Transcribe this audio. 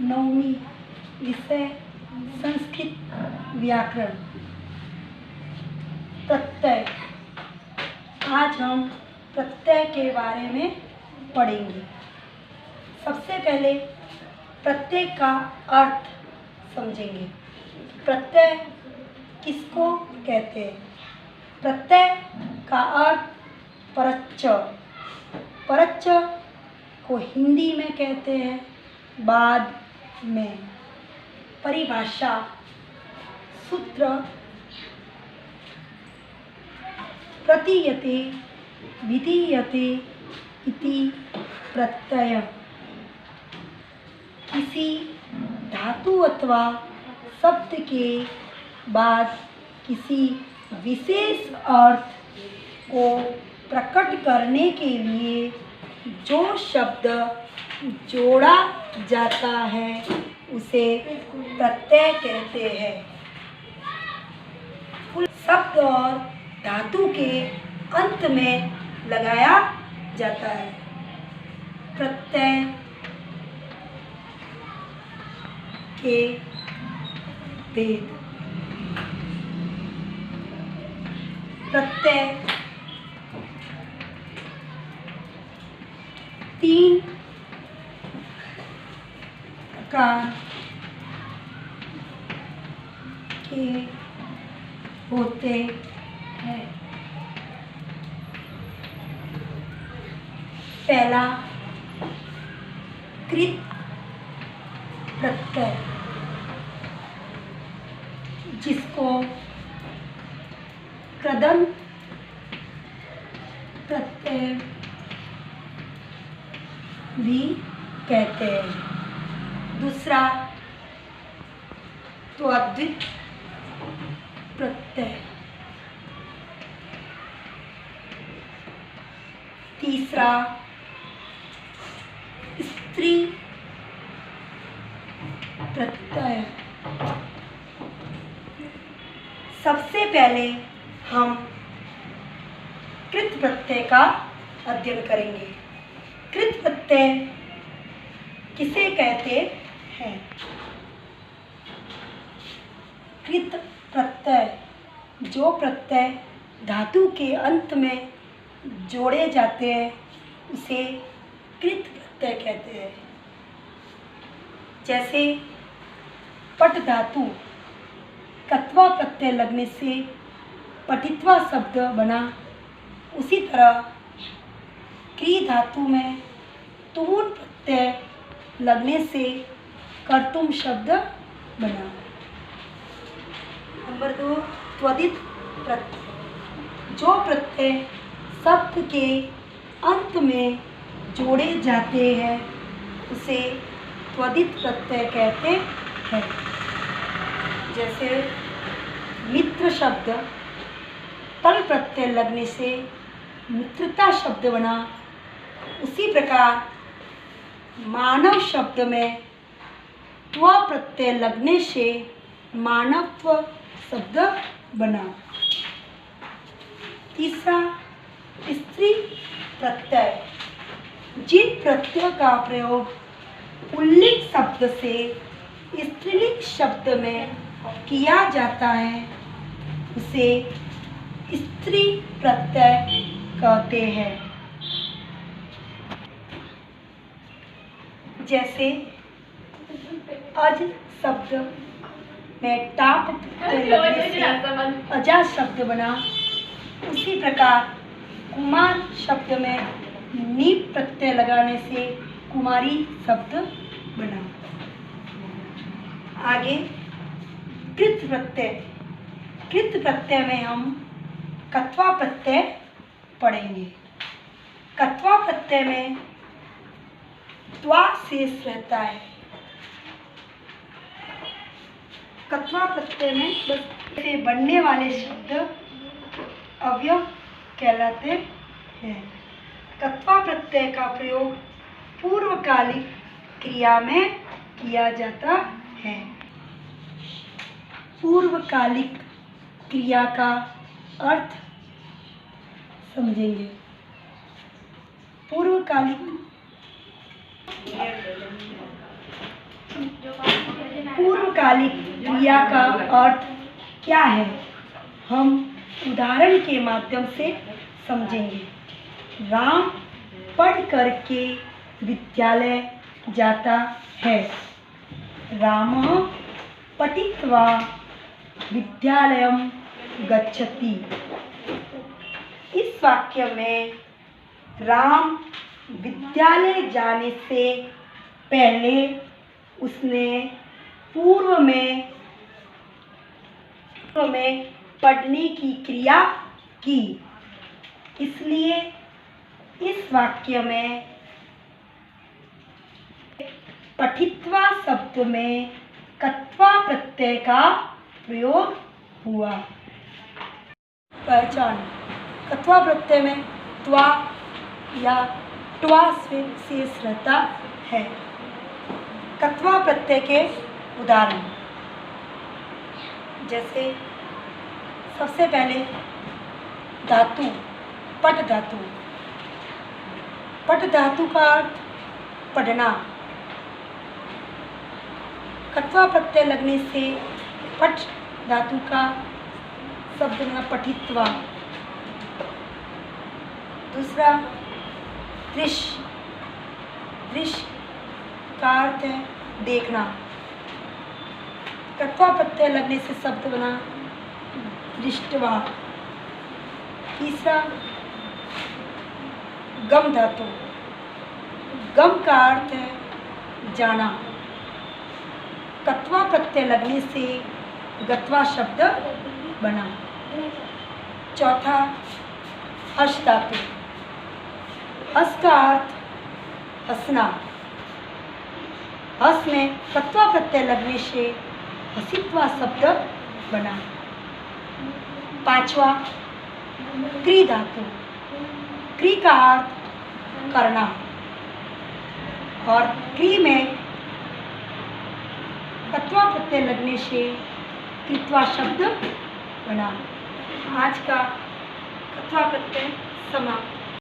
नवमी विषय संस्कृत व्याकरण। प्रत्यय। आज हम प्रत्यय के बारे में पढ़ेंगे। सबसे पहले प्रत्यय का अर्थ समझेंगे। प्रत्यय किसको कहते हैं? प्रत्यय का अर्थ परच्च। परच्च को हिंदी में कहते हैं बाद में। परिभाषा सूत्र प्रतीयते विधीयते इति प्रत्यय किसी धातु अथवा शब्द के बाद किसी विशेष अर्थ को प्रकट करने के लिए जो शब्द जोड़ा जाता है उसे प्रत्यय कहते हैं। शब्द और धातु के अंत में लगाया जाता है। प्रत्यय के भेद। प्रत्यय तीन प्रकार के होते हैं। पहला कृत प्रत्यय, जिसको कृदंत प्रत्यय भी कहते हैं। दूसरा त्वद्धित प्रत्यय। तीसरा स्त्री प्रत्यय। सबसे पहले हम कृत प्रत्यय का अध्ययन करेंगे। कृत प्रत्यय किसे कहते हैं? कृत प्रत्यय जो प्रत्यय धातु के अंत में जोड़े जाते हैं उसे कृत प्रत्यय कहते हैं। जैसे पट धातु कत्वा प्रत्यय लगने से पठित्वा शब्द बना, उसी तरह क्री धातु में तुमुन प्रत्यय लगने से कर्तुम शब्द बना। नंबर 2 त्वदित प्रत्यय। जो प्रत्यय शब्द के अंत में जोड़े जाते हैं उसे त्वदित प्रत्यय कहते हैं। जैसे मित्र शब्द तल प्रत्यय लगने से मित्रता शब्द बना, उसी प्रकार मानव शब्द में त्व प्रत्यय लगने से मानवत्व शब्द बना। तीसरा स्त्री प्रत्यय। जिन प्रत्यय का प्रयोग पुल्लिंग शब्द से स्त्रीलिंग शब्द में किया जाता है उसे स्त्री प्रत्यय कहते हैं। जैसे अज शब्द में टाप प्रत्यय लगने से अजा शब्द बना, उसी प्रकार कुमार शब्द में नीप प्रत्यय लगाने से कुमारी शब्द बना। आगे कृत प्रत्यय। कृत प्रत्यय में हम कत्वा प्रत्यय पढ़ेंगे। कत्वा प्रत्यय में त्वा शेष रहता है। कत्वा प्रत्यय में से बनने वाले शब्द अवयव कहलाते हैं। कत्वा प्रत्यय का प्रयोग पूर्वकालिक क्रिया में किया जाता है। पूर्वकालिक क्रिया का अर्थ समझेंगे। पूर्वकालिक पूर्वकालिक क्रिया का अर्थ क्या है, हम उदाहरण के माध्यम से समझेंगे। राम पढ़ करके विद्यालय जाता है। रामः पठित्वा विद्यालयं गच्छति। इस वाक्य में राम विद्यालय जाने से पहले उसने पूर्व में पढ़ने की क्रिया की, इसलिए इस वाक्य में पठित्वा शब्द में कत्वा प्रत्यय का प्रयोग हुआ। पहचान, कत्वा प्रत्यय में त्वा या ट्वा शेष रहता है। कत्वा प्रत्यय के उदाहरण, जैसे सबसे पहले धातु पट धातु। पट धातु का अर्थ पढ़ना। कत्वा प्रत्यय लगने से पट धातु का शब्द बना पठित्वा। दूसरा दृश्य। दृश्य का अर्थ है देखना। कत्वा प्रत्यय लगने से शब्द बना दृष्टवा। तीसरा गम धातु। गम का अर्थ है जाना। कत्वा प्रत्यय लगने से गत्वा शब्द बना। चौथा हस धातु। हस का अर्थ हंसना। हस में कत्वा प्रत्यय लगने से हसित्वा शब्द बना। पांचवा क्री धातु। क्री का अर्थ करना और क्री में कत्वा प्रत्यय लगने से कृत्वा शब्द बना। आज का कत्वा प्रत्यय समाप्त।